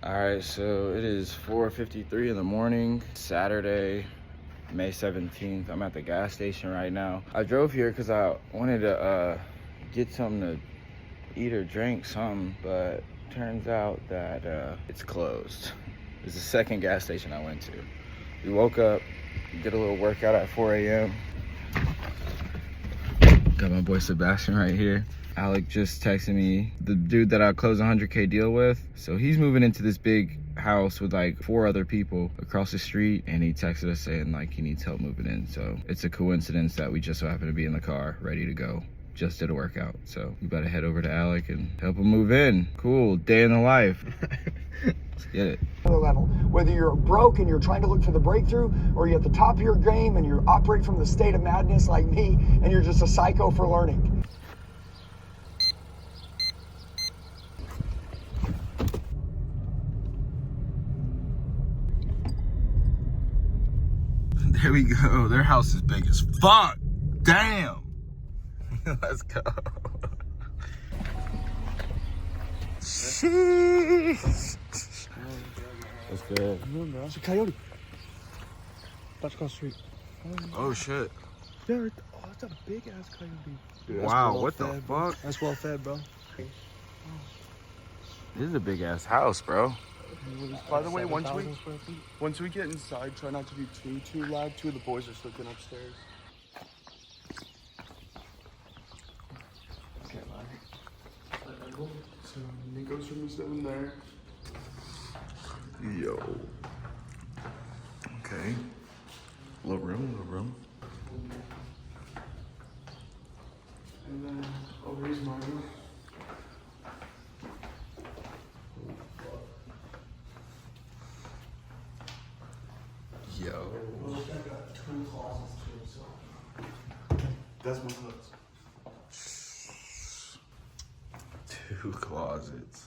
All right, so it is 4:53 in the morning, Saturday, May 17th. I'm at the gas station right now. I drove here because I wanted to get something to eat or drink, something, but turns out that it's closed. It's the second gas station I went to. We woke up, did a little workout at 4 a.m. Got my boy Sebastian right here. Alec just texted me, the dude that I closed a 100K deal with. So he's moving into this big house with like 4 other people across the street, and he texted us saying like he needs help moving in. So it's a coincidence that we just so happen to be in the car, ready to go. Just did a workout. So we better head over to Alec and help him move in. Cool, day in the life. Let's get it. Level. Whether you're broke and you're trying to look for the breakthrough, or you're at the top of your game and you operate from the state of madness like me, and you're just a psycho for learning. There we go. Their house is big as fuck. Damn. Let's go. Sheesh. That's good. It's a coyote. That's across the street. Oh shit. Yeah, oh, that's a big ass coyote. Dude, wow, what the fuck? That's well fed, bro. This is a big ass house, bro. By the way, once we get inside, try not to be too loud. 2 of the boys are sleeping upstairs. Okay, man. So Nico's room is down there. Yo. Okay. Little room. And then over here's my room. Yo. I got 2 closets too, so that's my clothes. 2 closets.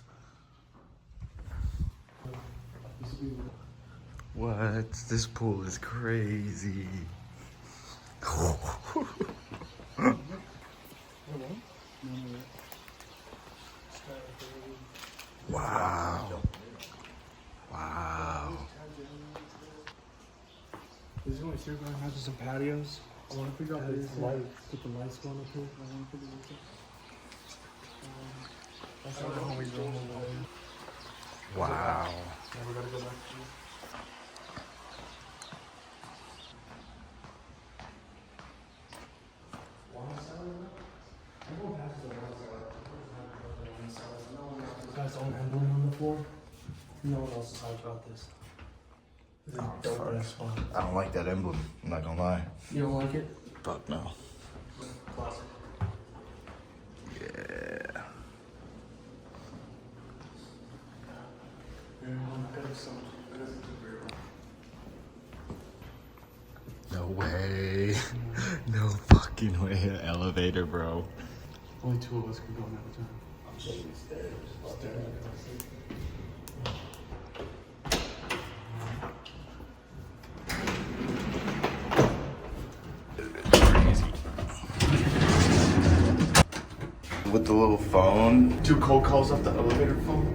What? This pool is crazy. Wow. Wow. This is only 3 houses and patios. I want to figure out this light. Put the lights going up here. I want to put it that's not how we go. Wow. Yeah, we gotta go back to you. Guy's own emblem on the floor. No one else is hyped about this. I don't like that emblem, I'm not gonna lie. You don't like it? Fuck no. Classic. Yeah. No way. No fucking way. An elevator, bro. Only 2 of us can go in at a time. I'm shaking stairs. With the little phone. 2 cold calls off the elevator phone.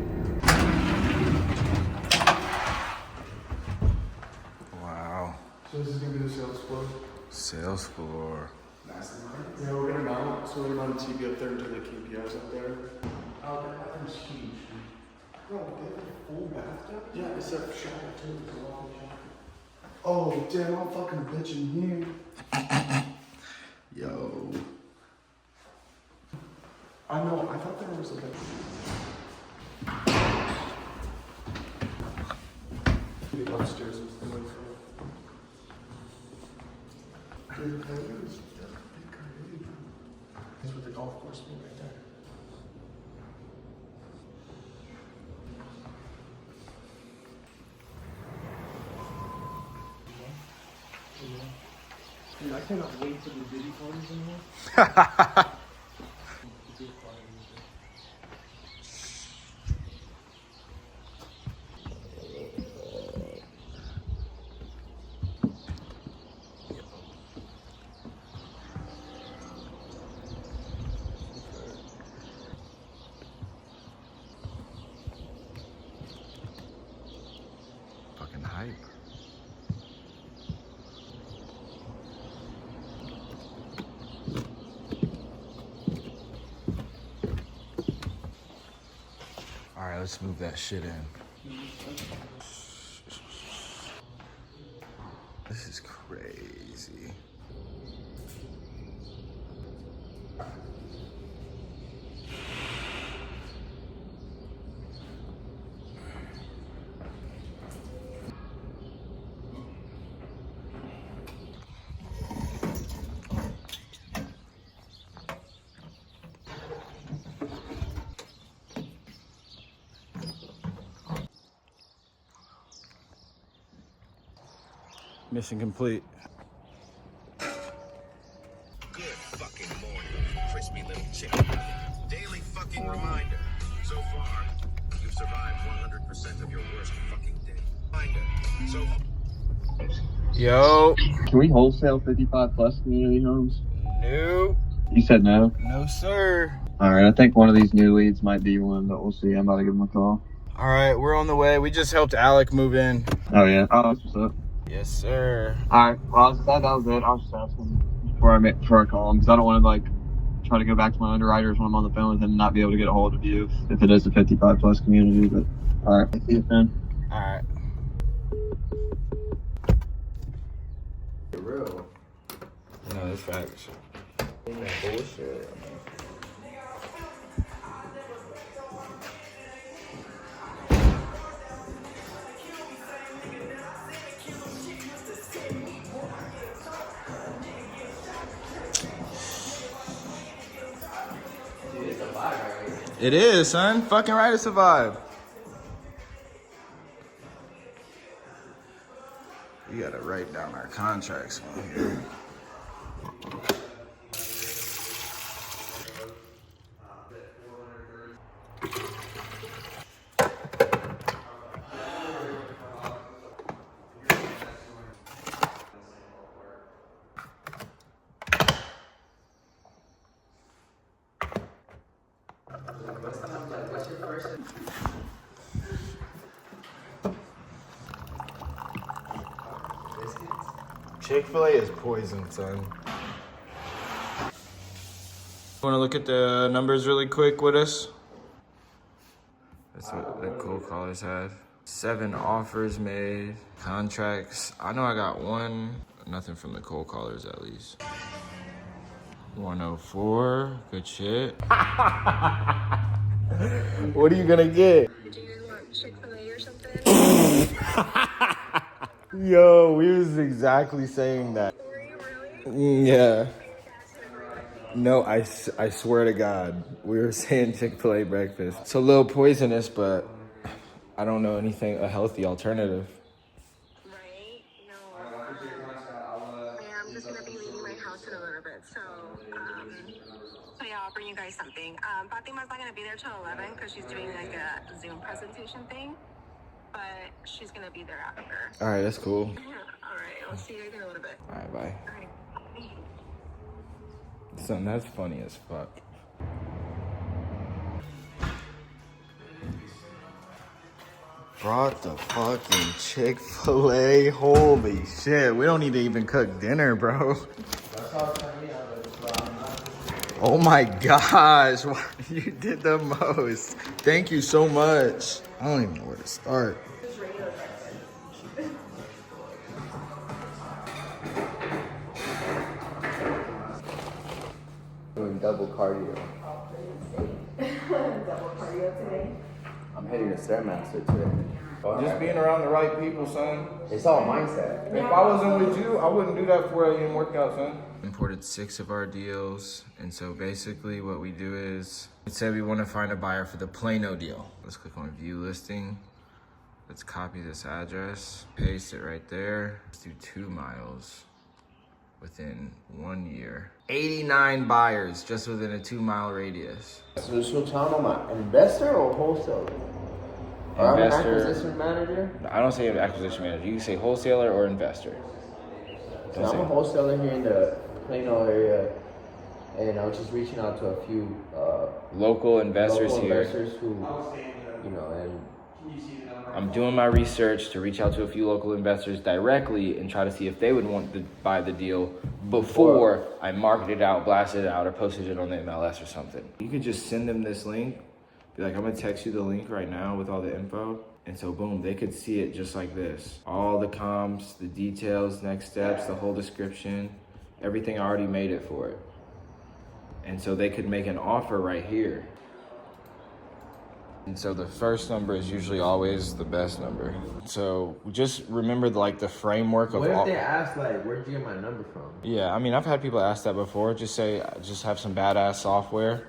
Wow. So this is gonna be the sales floor. Sales floor. Yeah, we're gonna mount. So we're gonna mount a TV up there until they keep KPIs up there. Oh, that bathroom's huge. Bro, they have a full bathtub? Yeah, it's a shower too. It's a walk-in shower. Oh, damn, I'm fucking bitching here. Yo. I know, I thought there was like a... upstairs was the way for it. Dude, that is a big coyote. That's where the golf course is right there. Dude, I cannot wait for the Diddy parties anymore. hype. All right, let's move that shit in. This is crazy. Mission complete. Good fucking morning, crispy little chicken. Daily fucking reminder. So far, you've survived 100% of your worst fucking day. Reminder. So Yo. Can we wholesale 55 plus community homes? No. You said no? No, sir. All right, I think one of these new leads might be one, but we'll see. I'm about to give him a call. All right, we're on the way. We just helped Alec move in. Oh, yeah. Oh, that's what's up. Yes, sir. All right. Well, that was it. I was just asking before I call him because I don't want to, like, try to go back to my underwriters when I'm on the phone with him and not be able to get a hold of you if it is a 55 plus community. But, all right. See you soon. All right. Real. No, that's facts. Ain't that bullshit. It is, son. Fucking right, it's a vibe. We gotta write down our contracts on here. Chick-fil-A is poison, son. Want to look at the numbers really quick with us? That's what the cold callers had. 7 offers made, contracts. I know I got 1, nothing from the cold callers at least. 104, good shit. What are you gonna get? Do you guys want Chick-fil-A or something? Yo, we was exactly saying that. Were you really? Yeah. No, I swear to God, we were saying Chick-fil-A breakfast. It's a little poisonous, but I don't know anything, a healthy alternative. Right? No. Yeah, I'm just gonna be leaving my house in a little bit, so yeah, I'll bring you guys something. Fatima's not gonna be there till 11 because she's doing like a Zoom presentation thing, but she's gonna be there after. All right, that's cool. Yeah. All right, I'll see you guys in a little bit. All right, bye. All right. Son, that's funny as fuck. Brought the fucking Chick-fil-A. Holy shit, we don't need to even cook dinner, bro. Oh my gosh, you did the most. Thank you so much. I don't even know where to start. Doing double cardio. Double cardio today. I'm heading to Stairmaster today. Just being around the right people, son. It's all mindset. If I wasn't with you, I wouldn't do that 4 a.m. workout, son. Imported 6 of our deals, and so basically what we do is, let's say we want to find a buyer for the Plano deal. Let's click on view listing. Let's copy this address, paste it right there. Let's do 2 miles within 1 year. 89 buyers just within a 2-mile radius. So I'm an investor or wholesaler? Or I'm an Investor. acquisition manager? I don't say acquisition manager. You can say wholesaler or investor. So I'm a wholesaler here in the Plano area, and I was just reaching out to a few Local investors local here. investors who, you know, and I'm doing my research to reach out to a few local investors directly and try to see if they would want to buy the deal before I market it out, blasted it out, or posted it on the MLS or something. You could just send them this link, be like, I'm gonna text you the link right now with all the info. And so boom, they could see it just like this. All the comps, the details, next steps, the whole description, everything I already made it for it. And so they could make an offer right here. And so the first number is usually always the best number. So just remember like the framework of what if they ask like, where'd you get my number from? Yeah, I mean, I've had people ask that before. Just say, just have some badass software.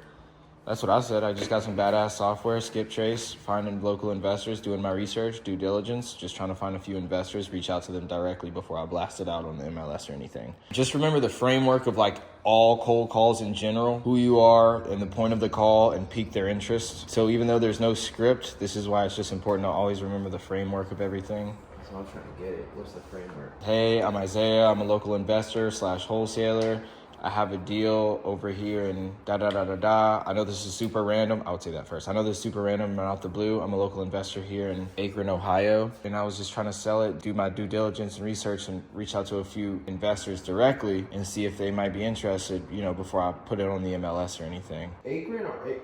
That's what I said. I just got some badass software, skip trace, finding local investors, doing my research, due diligence, just trying to find a few investors, reach out to them directly before I blast it out on the MLS or anything. Just remember the framework of like all cold calls in general, who you are and the point of the call, and pique their interest. So even though there's no script, this is why it's just important to always remember the framework of everything. That's what I'm trying to get it. What's the framework? Hey, I'm Isaiah. I'm a local investor / wholesaler. I have a deal over here in da-da-da-da-da. I know this is super random. I would say that first. I know this is super random and out the blue. I'm a local investor here in Akron, Ohio. And I was just trying to sell it, do my due diligence and research, and reach out to a few investors directly and see if they might be interested, you know, before I put it on the MLS or anything. Akron or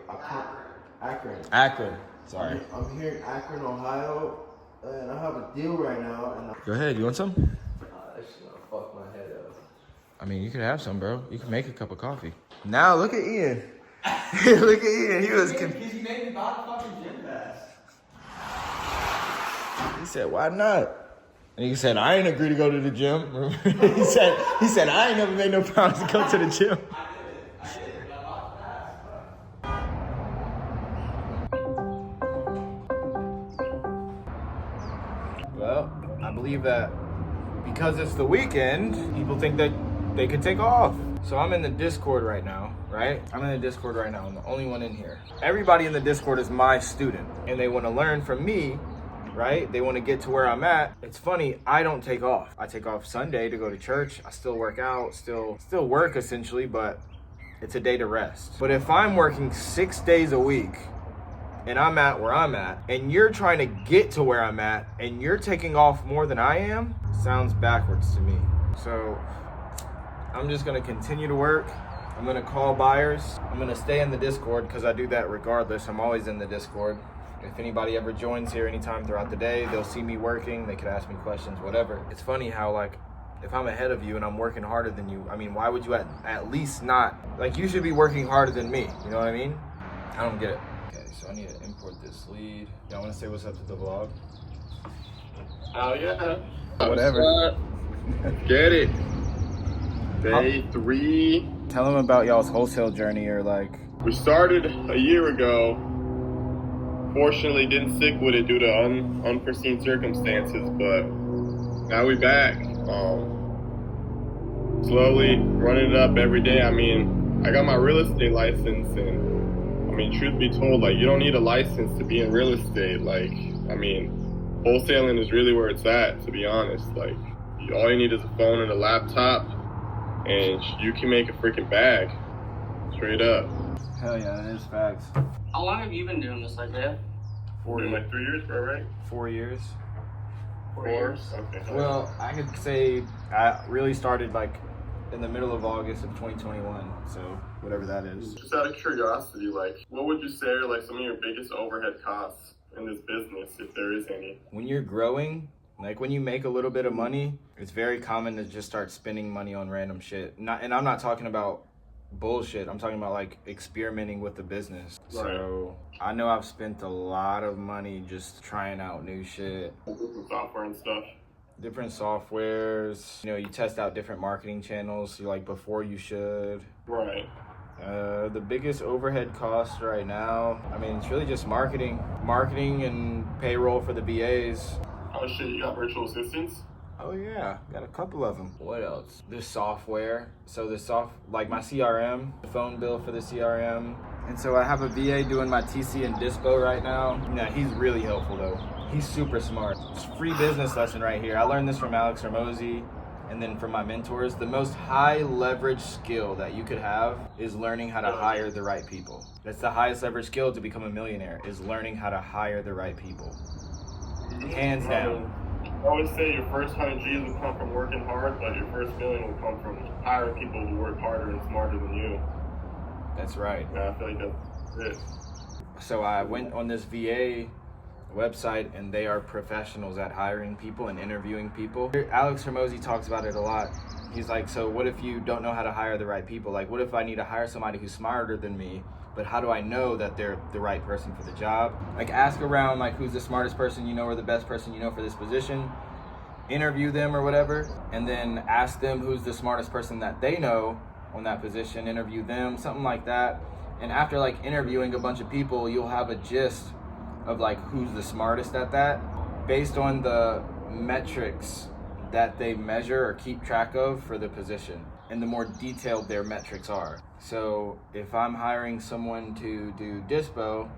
Akron? Akron. Sorry. I'm here in Akron, Ohio, and I have a deal right now. And Go ahead. You want some? This is gonna fuck my head up. I mean, you could have some, bro. You can make a cup of coffee. Now, look at Ian. Look at Ian. He was Because you made me buy the fucking gym pass. He said, why not? And he said, I ain't agree to go to the gym. he said, I ain't never made no promise to go to the gym. I did it. I bought the pass. Well, I believe that because it's the weekend, people think that they could take off. So I'm in the Discord right now, right? I'm in the Discord right now. I'm the only one in here. Everybody in the Discord is my student, and they want to learn from me, right? They want to get to where I'm at. It's funny, I don't take off. I take off Sunday to go to church. I still work out, still work essentially, but it's a day to rest. But if I'm working 6 days a week, and I'm at where I'm at, and you're trying to get to where I'm at, and you're taking off more than I am, sounds backwards to me. So I'm just gonna continue to work. I'm gonna call buyers. I'm gonna stay in the Discord because I do that regardless. I'm always in the Discord. If anybody ever joins here anytime throughout the day, they'll see me working. They could ask me questions, whatever. It's funny how like, if I'm ahead of you and I'm working harder than you, I mean, why would you at least not, like you should be working harder than me. You know what I mean? I don't get it. So I need to import this lead. Y'all want to say what's up to the vlog? Oh, yeah. Whatever. Get it. Day 3. Tell them about y'all's wholesale journey, or like. We started a year ago. Fortunately, didn't stick with it due to unforeseen circumstances, but now we back. Slowly running it up every day. I mean, I got my real estate license, and I mean, truth be told, like, you don't need a license to be in real estate. Like, I mean, wholesaling is really where it's at, to be honest. Like, all you need is a phone and a laptop, and you can make a freaking bag. Straight up. Hell yeah, that is facts. How long have you been doing this, Isaiah? Been like 3 years, bro, right? 4 years. 4 years? Okay. Well, I could say I really started like in the middle of August of 2021, so whatever that is. Just out of curiosity, like, what would you say are like some of your biggest overhead costs in this business, if there is any? When you're growing, like when you make a little bit of money, it's very common to just start spending money on random shit. And I'm not talking about bullshit. I'm talking about like experimenting with the business. Right. So I know I've spent a lot of money just trying out new shit. Software and stuff. Different softwares, you know, you test out different marketing channels, like before you should. Right. The biggest overhead cost right now, I mean, it's really just marketing and payroll for the BAs. Oh shit, you got virtual assistants? Oh yeah, got a couple of them. What else? The software. So like my CRM, the phone bill for the CRM. And so I have a VA doing my TC and Dispo right now. Yeah, he's really helpful though. He's super smart. It's a free business lesson right here. I learned this from Alex Hermosi. and then from my mentors, the most high leverage skill that you could have is learning how to hire the right people. That's the highest leverage skill to become a millionaire, is learning how to hire the right people. Hands down. I would say your first 100 G's will come from working hard, but your first million will come from hiring people who work harder and smarter than you. That's right. And I feel like that's it. So I went on this VA website, and they are professionals at hiring people and interviewing people. Alex Hormozi talks about it a lot. He's like, so what if you don't know how to hire the right people? Like, what if I need to hire somebody who's smarter than me, but how do I know that they're the right person for the job? Like, ask around, like, who's the smartest person you know or the best person you know for this position, interview them or whatever, and then ask them who's the smartest person that they know on that position, interview them, something like that. And after like interviewing a bunch of people, you'll have a gist of like who's the smartest at that based on the metrics that they measure or keep track of for the position, and the more detailed their metrics are. So if I'm hiring someone to do dispo,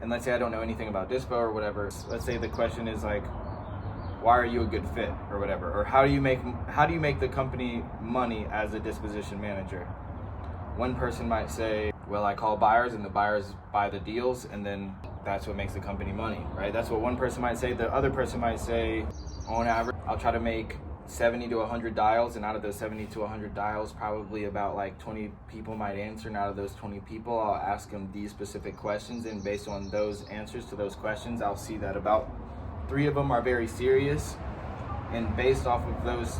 and let's say I don't know anything about dispo or whatever, let's say the question is like, why are you a good fit or whatever, or how do you make the company money as a disposition manager? One person might say, well, I call buyers and the buyers buy the deals, and then that's what makes the company money, right? That's what one person might say. The other person might say, on average, I'll try to make 70 to 100 dials, and out of those 70 to 100 dials, probably about like 20 people might answer, and out of those 20 people, I'll ask them these specific questions, and based on those answers to those questions, I'll see that about 3 of them are very serious, and based off of those,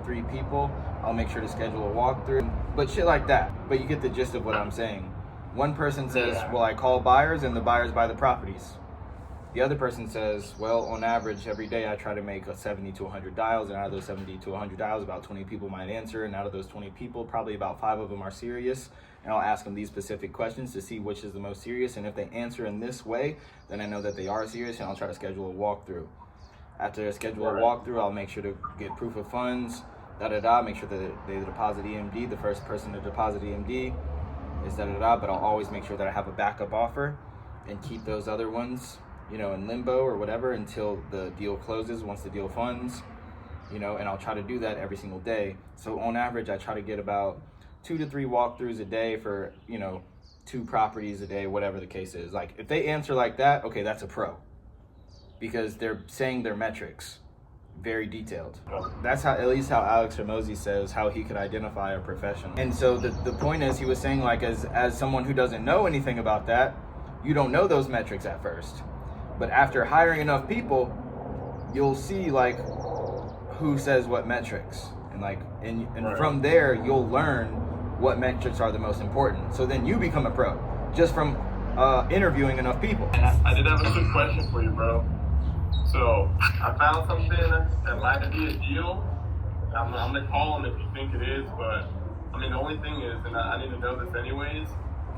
3 people, I'll make sure to schedule a walkthrough, but shit like that. But you get the gist of what I'm saying. One person says, well, I call buyers and the buyers buy the properties. The other person says, well, on average, every day I try to make 70 to 100 dials, and out of those 70 to 100 dials, about 20 people might answer, and out of those 20 people, probably about 5 of them are serious, and I'll ask them these specific questions to see which is the most serious, and if they answer in this way, then I know that they are serious, and I'll try to schedule a walkthrough. After I schedule a walkthrough, I'll make sure to get proof of funds, make sure that they deposit EMD. The first person to deposit EMD is but I'll always make sure that I have a backup offer and keep those other ones, in limbo or whatever until the deal closes, once the deal funds, and I'll try to do that every single day. So on average, I try to get about 2 to 3 walkthroughs a day for, 2 properties a day, whatever the case is. Like, if they answer like that, okay, that's a pro, because they're saying their metrics very detailed. That's how, at least how Alex Hormozi says how he could identify a professional. And so the point is, he was saying, like, as someone who doesn't know anything about that, you don't know those metrics at first. But after hiring enough people, you'll see like who says what metrics, and like and from there you'll learn what metrics are the most important. So then you become a pro just from interviewing enough people. I did have a quick question for you, bro. So I found something that might be a deal. I'm gonna call him if you think it is, but I mean the only thing is, and I need to know this anyways.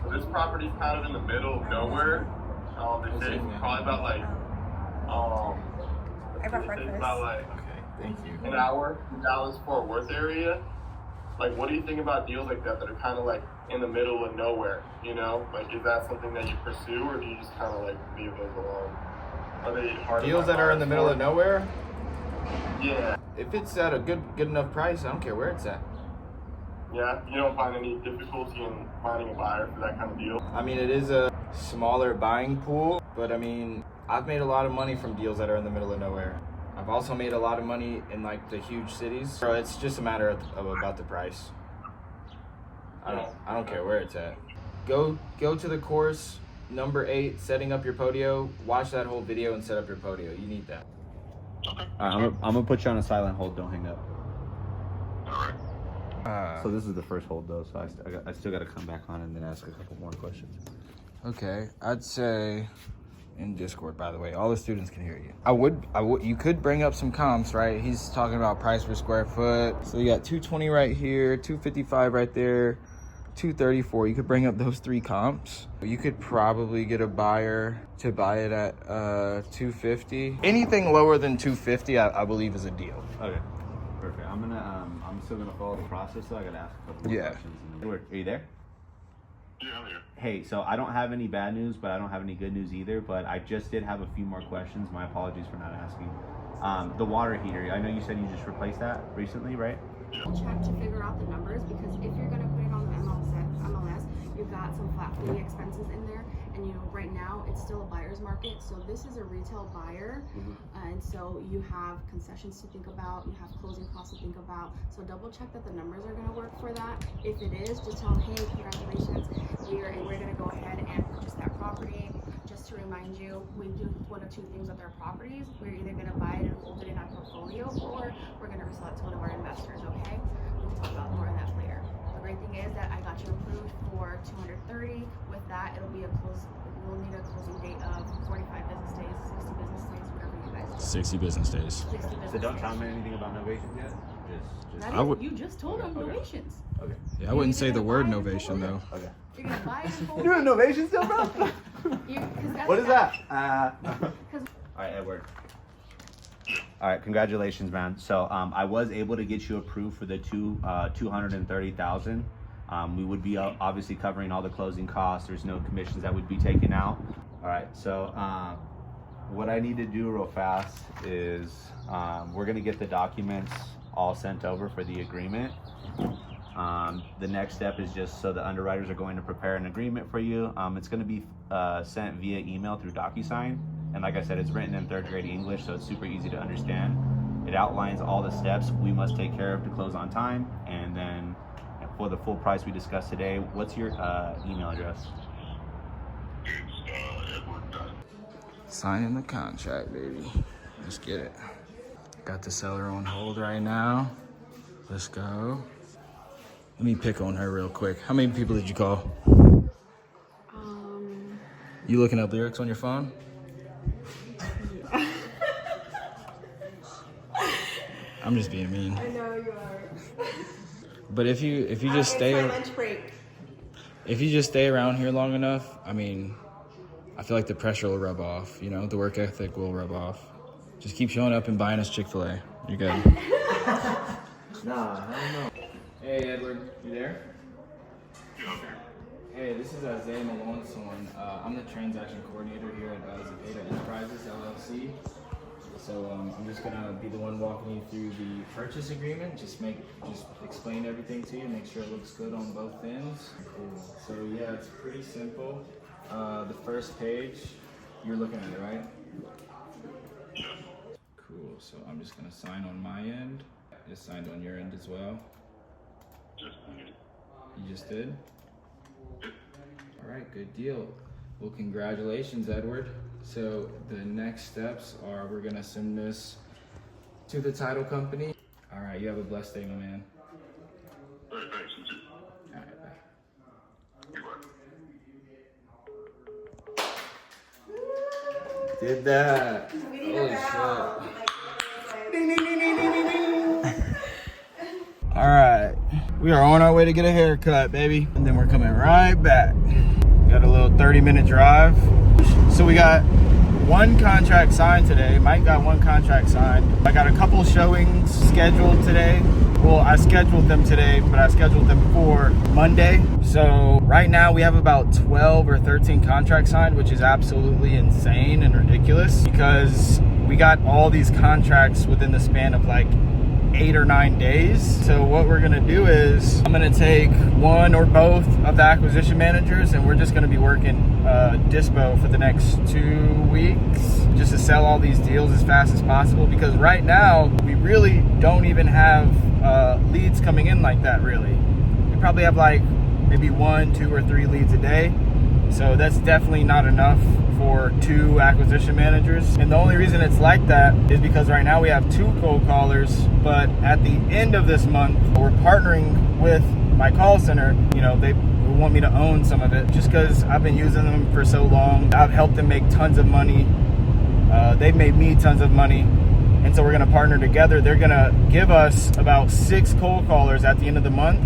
So this property's kind of in the middle of nowhere. They say it's probably about like thank you. An hour from Dallas Fort Worth area. Like, what do you think about deals like that are kind of like in the middle of nowhere? Like, is that something that you pursue, or do you just kind of like leave those alone? Are they hard Deals that are in the middle of nowhere? Yeah. If it's at a good enough price, I don't care where it's at. Yeah, you don't find any difficulty in finding a buyer for that kind of deal? I mean, it is a smaller buying pool, but I mean, I've made a lot of money from deals that are in the middle of nowhere. I've also made a lot of money in like the huge cities. So it's just a matter of about the price. I don't care where it's at. Go to the course number 8, setting up your podio. Watch that whole video and set up your podio. You need that. Okay. I'm gonna put you on a silent hold. Don't hang up. All right. So this is the first hold though, so I still got to come back on and then ask a couple more questions. Okay, I'd say in Discord, by the way, all the students can hear you. You could bring up some comps, right? He's talking about price per square foot. So you got 220 right here, 255 right there, 234. You could bring up those 3 comps. You could probably get a buyer to buy it at 250. Anything lower than 250, I believe, is a deal. Okay, perfect. I'm still gonna follow the process, so I gotta ask a couple more questions. Are you there? Yeah, I'm here. Hey, so I don't have any bad news, but I don't have any good news either. But I just did have a few more questions. My apologies for not asking. The water heater, I know you said you just replaced that recently, right? Check to figure out the numbers, because if you're going to put it on the MLS, you've got some flat fee expenses in there, and you know right now it's still a buyer's market, so this is a retail buyer, and so you have concessions to think about, you have closing costs to think about, so double check that the numbers are going to work for that. If it is, just tell them, hey, congratulations, we're going to go ahead and purchase that property. Just to remind you, we do one of two things with our properties. We're either going to buy it and hold it in our portfolio, or we're going to resell it to one of our investors, okay? We can talk about more of that later. The great thing is that I got you approved for 230. With that, it'll be we'll need a closing date of 45 business days, 60 business days, whatever you guys do. 60 business days. 60 business So don't days. tell me anything about novations yet? You just told them novations. Okay. Yeah, I wouldn't say the word novation though. Okay. You're going to buy it and hold You're doing novation still, bro? What is that? All right, Edward. All right, congratulations, man. So I was able to get you approved for the 230,000. We would be obviously covering all the closing costs. There's no commissions that would be taken out. All right, so what I need to do real fast is we're gonna get the documents all sent over for the agreement. The next step is just so the underwriters are going to prepare an agreement for you. It's going to be sent via email through DocuSign, and like I said, it's written in 3rd grade English, so it's super easy to understand. It outlines all the steps we must take care of to close on time, and then for the full price we discussed today. What's your email address? Signing the contract, baby. Let's get it. Got the seller on hold right now. Let's go. Let me pick on her real quick. How many people did you call? You looking up lyrics on your phone? Yeah. I'm just being mean. I know you are. But if you just stay, it's my lunch break. If you just stay around here long enough, I mean, I feel like the pressure will rub off. You know, the work ethic will rub off. Just keep showing up and buying us Chick-fil-A. You're good. Nah, I don't know. Hey, Edward, you there? Hey, this is Isaiah Malone. I'm the transaction coordinator here at Zapata Enterprises, LLC. So I'm just gonna be the one walking you through the purchase agreement. Just explain everything to you, make sure it looks good on both ends. Cool. So yeah, it's pretty simple. The first page, you're looking at it, right? Cool. So I'm just gonna sign on my end. Just signed on your end as well. You just did? All right, good deal. Well, congratulations, Edward. So the next steps are we're gonna send this to the title company. All right, you have a blessed day, my man. All right, thanks. You too. All right, bye. Did that. Holy shit. Ding, ding, ding, ding, ding, ding, ding. All right, we are on our way to get a haircut, baby. And then we're coming right back. Got a little 30-minute drive. So we got one contract signed today. Mike got one contract signed. I got a couple showings scheduled today. Well, I scheduled them today, but I scheduled them for Monday. So right now we have about 12 or 13 contracts signed, which is absolutely insane and ridiculous because we got all these contracts within the span of like 8 or 9 days. So what we're gonna do is I'm gonna take one or both of the acquisition managers and we're just gonna be working dispo for the next 2 weeks just to sell all these deals as fast as possible, because right now we really don't even have leads coming in like that. Really, we probably have like maybe 1, 2, or 3 leads a day. So that's definitely not enough for 2 acquisition managers. And the only reason it's like that is because right now we have 2 cold callers, but at the end of this month, we're partnering with my call center. You know, they want me to own some of it just because I've been using them for so long. I've helped them make tons of money. They've made me tons of money. And so we're gonna partner together. They're gonna give us about 6 cold callers at the end of the month,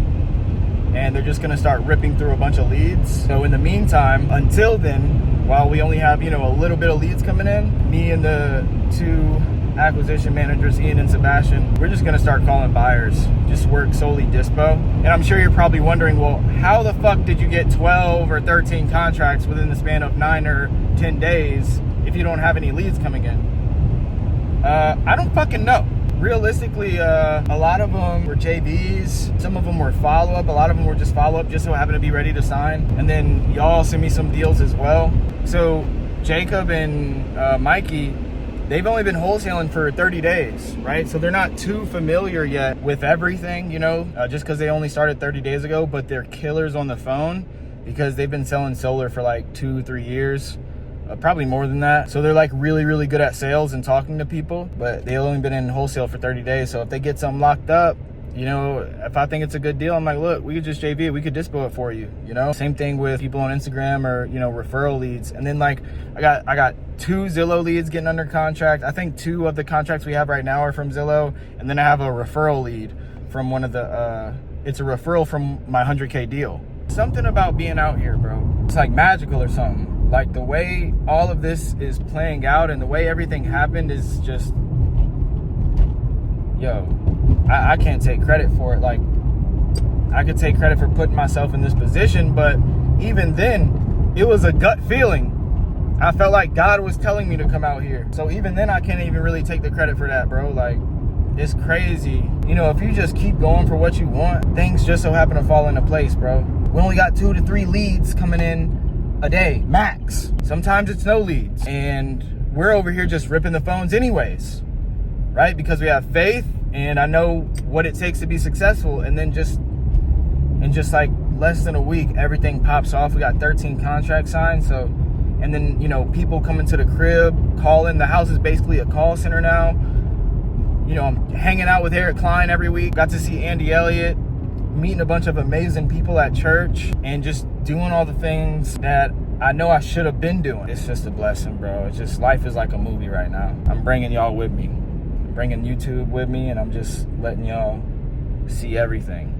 and they're just gonna start ripping through a bunch of leads. So in the meantime, until then, while we only have, you know, a little bit of leads coming in, me and the 2 acquisition managers, Ian and Sebastian, we're just gonna start calling buyers, just work solely dispo. And I'm sure you're probably wondering, well, how the fuck did you get 12 or 13 contracts within the span of 9 or 10 days if you don't have any leads coming in? I don't fucking know. Realistically, a lot of them were JVs, some of them were follow-up, a lot of them were just follow-up, just so happened to be ready to sign. And then y'all sent me some deals as well. So Jacob and Mikey, they've only been wholesaling for 30 days, right? So they're not too familiar yet with everything, you know, just because they only started 30 days ago, but they're killers on the phone because they've been selling solar for like 2-3 years. Probably more than that. So they're like really good at sales and talking to people, but they've only been in wholesale for 30 days. So if they get something locked up, you know, if I think it's a good deal, I'm like, look, we could just JV it. We could dispo it for you, you know? Same thing with people on Instagram or, you know, referral leads. And then like, I got 2 Zillow leads getting under contract. I think 2 of the contracts we have right now are from Zillow. And then I have a referral lead from one of the, it's a referral from my 100K deal. Something about being out here, bro. It's like magical or something. Like the way all of this is playing out and the way everything happened is just, yo, I can't take credit for it. Like, I could take credit for putting myself in this position, but even then, it was a gut feeling. I felt like God was telling me to come out here. So even then, I can't even really take the credit for that, bro. Like, it's crazy. You know, if you just keep going for what you want, things just so happen to fall into place, bro. We only got 2 to 3 leads coming in a day, max. Sometimes it's no leads. And we're over here just ripping the phones anyways, right? Because we have faith and I know what it takes to be successful. And then just like less than a week, everything pops off. We got 13 contracts signed. So, and then, you know, people coming to the crib, calling. The house is basically a call center now. You know, I'm hanging out with Eric Klein every week. Got to see Andy Elliott, meeting a bunch of amazing people at church, and just doing all the things that I know I should have been doing. It's just a blessing, bro. It's just, life is like a movie right now. I'm bringing y'all with me. I'm bringing YouTube with me, and I'm just letting y'all see everything.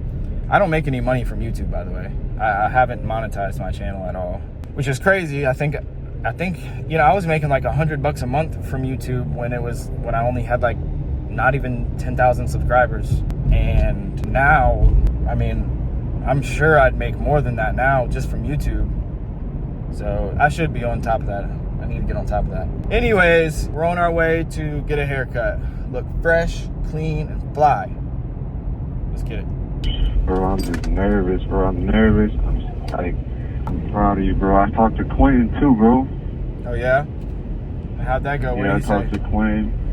I don't make any money from YouTube, by the way. I haven't monetized my channel at all, which is crazy. I think, you know, I was making like $100 a month from YouTube when I only had like not even 10,000 subscribers. And now, I mean, I'm sure I'd make more than that now just from YouTube. So I should be on top of that. I need to get on top of that. Anyways, we're on our way to get a haircut. Look fresh, clean, and fly. Let's get it. Bro, I'm just nervous, bro. I'm nervous. I'm proud of you, bro. I talked to Quentin too, bro. Oh yeah? How'd that go? Yeah, I talked to Quentin.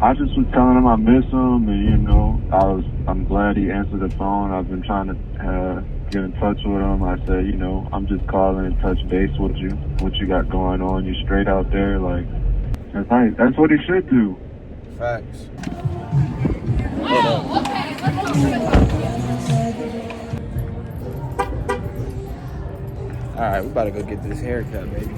I just was telling him I miss him, and you know, I'm glad he answered the phone. I've been trying to get in touch with him. I said, you know, I'm just calling and touch base with you. What you got going on? You straight out there, like that's nice. That's what he should do. Facts. Oh, All right, we about to go get this haircut, baby.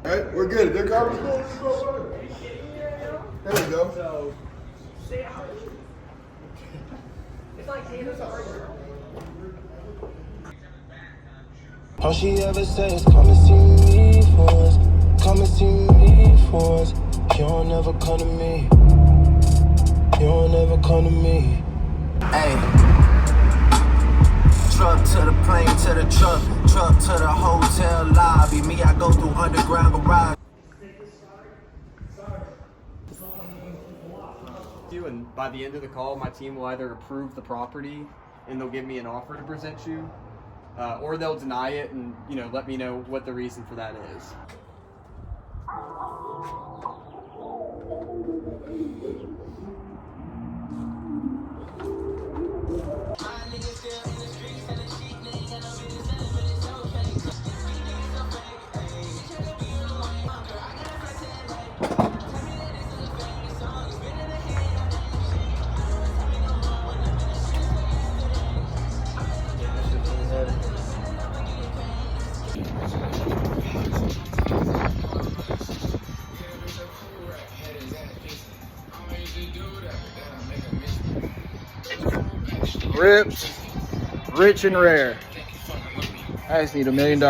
Alright, we're good. Their car was cool. There we go. All she ever says, come and see me for us. Come and see me for us. You don't ever come to me. You don't ever come to me. Hey. Truck to the plane, to the truck to the hotel lobby. Me, I go through underground garage. And by the end of the call, my team will either approve the property and they'll give me an offer to present you, or they'll deny it and, you know, let me know what the reason for that is. Ripped, rich and rare. I just need $1 million.